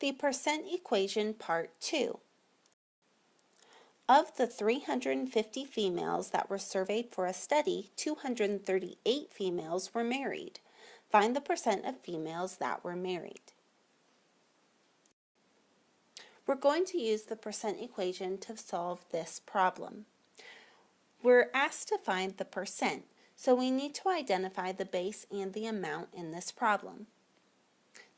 The percent equation part 2. Of the 350 females that were surveyed for a study, 238 females were married. Find the percent of females that were married. We're going to use the percent equation to solve this problem. We're asked to find the percent, so we need to identify the base and the amount in this problem.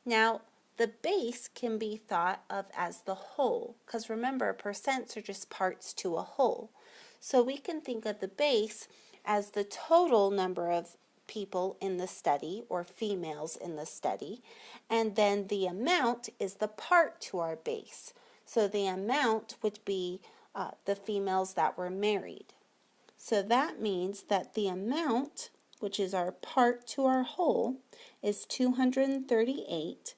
Now, the base can be thought of as the whole, because remember, percents are just parts to a whole. So we can think of the base as the total number of people in the study, or females in the study, and then the amount is the part to our base. So the amount would be the females that were married. So that means that the amount, which is our part to our whole, is 238,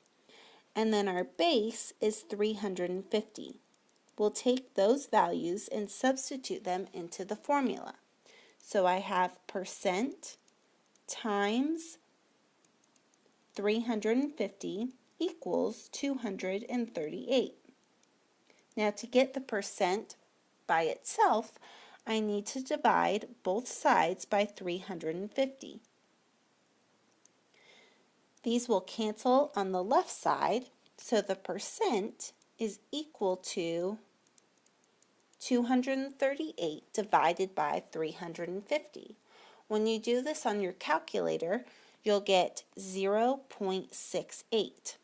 and then our base is 350. We'll take those values and substitute them into the formula. So I have percent times 350 equals 238. Now to get the percent by itself, I need to divide both sides by 350. These will cancel on the left side, so the percent is equal to 238 divided by 350. When you do this on your calculator, you'll get 0.68.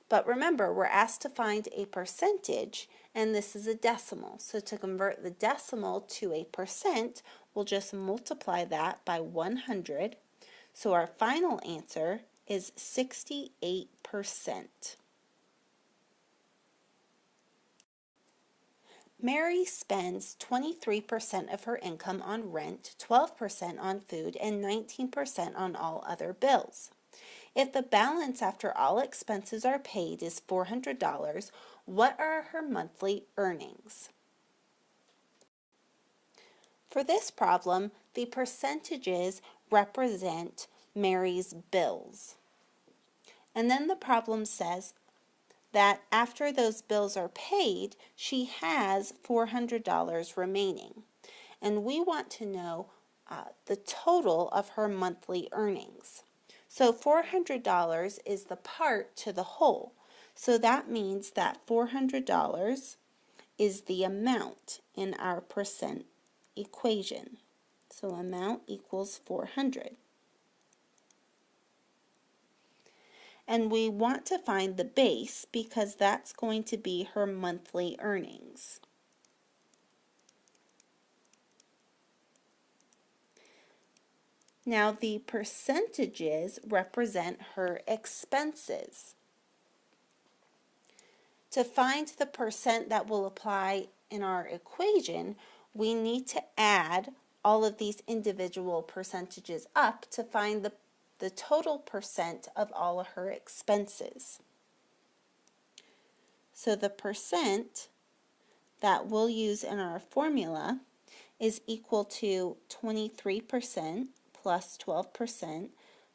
But remember, we're asked to find a percentage, and this is a decimal. So to convert the decimal to a percent, we'll just multiply that by 100. So our final answer is 68%. Mary spends 23% of her income on rent, 12% on food, and 19% on all other bills. If the balance after all expenses are paid is $400, what are her monthly earnings? For this problem, the percentages represent Mary's bills. And then the problem says that after those bills are paid, she has $400 remaining. And we want to know the total of her monthly earnings. So $400 is the part to the whole. So that means that $400 is the amount in our percent equation. So amount equals 400. And we want to find the base because that's going to be her monthly earnings. Now the percentages represent her expenses. To find the percent that will apply in our equation, we need to add all of these individual percentages up to find the total percent of all of her expenses. So the percent that we'll use in our formula is equal to 23% plus 12%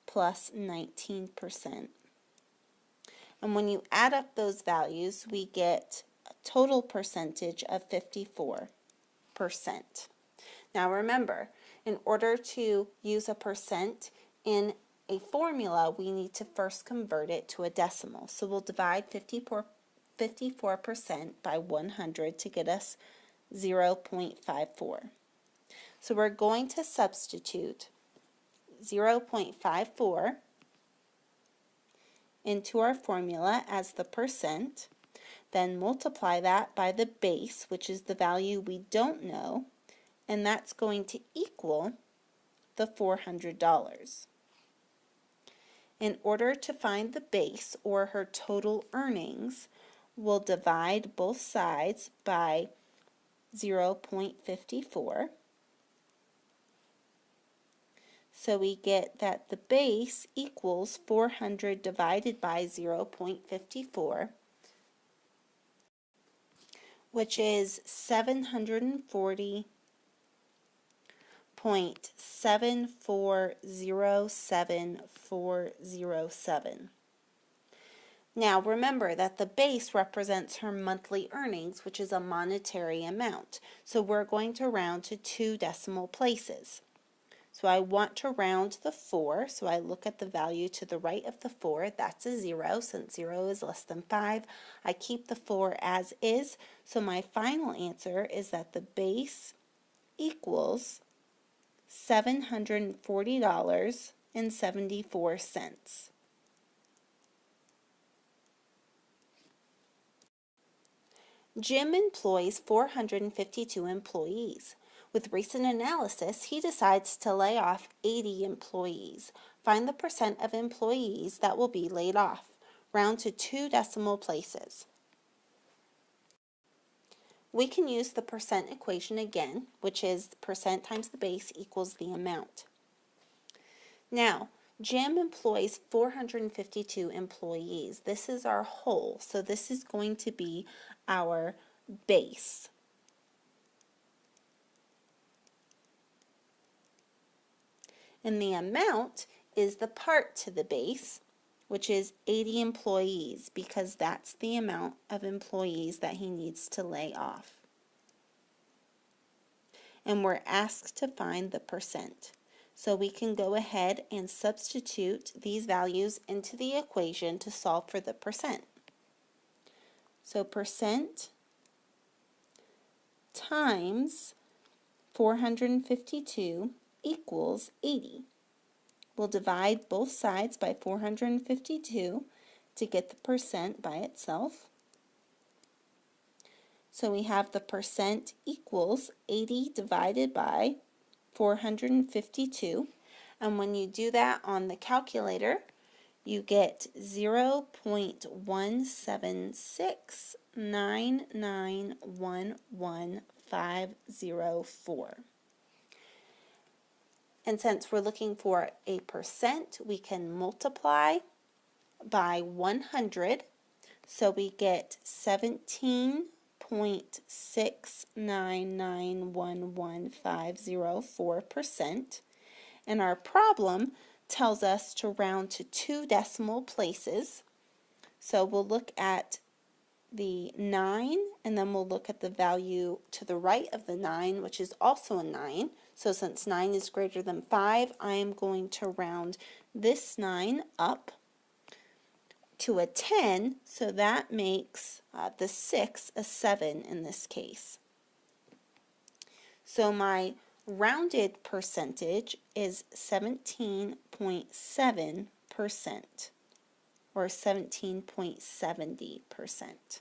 plus 19%. And when you add up those values, we get a total percentage of 54%. Now remember, in order to use a percent in a formula, we need to first convert it to a decimal. So we'll divide 54% by 100 to get us 0.54. So we're going to substitute 0.54 into our formula as the percent, then multiply that by the base, which is the value we don't know, and that's going to equal the $400. In order to find the base, or her total earnings, we'll divide both sides by 0.54. So we get that the base equals 400 divided by 0.54, which is 740.7407,407. Now remember that the base represents her monthly earnings, which is a monetary amount. So we're going to round to 2 decimal places. So I want to round the 4, so I look at the value to the right of the 4. That's a 0, since 0 is less than 5. I keep the 4 as is, so my final answer is that the base equals $740.74. Jim employs 452 employees. With recent analysis, he decides to lay off 80 employees. Find the percent of employees that will be laid off. Round to 2 decimal places. We can use the percent equation again, which is percent times the base equals the amount. Now, Jim employs 452 employees. This is our whole, so this is going to be our base. And the amount is the part to the base, which is 80 employees, because that's the amount of employees that he needs to lay off. And we're asked to find the percent. So we can go ahead and substitute these values into the equation to solve for the percent. So percent times 452 equals 80. We'll divide both sides by 452 to get the percent by itself. So we have the percent equals 80 divided by 452. And when you do that on the calculator, you get 0.1769911,504. And since we're looking for a percent, we can multiply by 100. So we get 17.69911,504%. And our problem tells us to round to 2 decimal places. So we'll look at the 9, and then we'll look at the value to the right of the 9, which is also a 9. So since 9 is greater than 5, I am going to round this 9 up to a 10, so that makes the 6 a 7 in this case. So my rounded percentage is 17.7%, or 17.70%.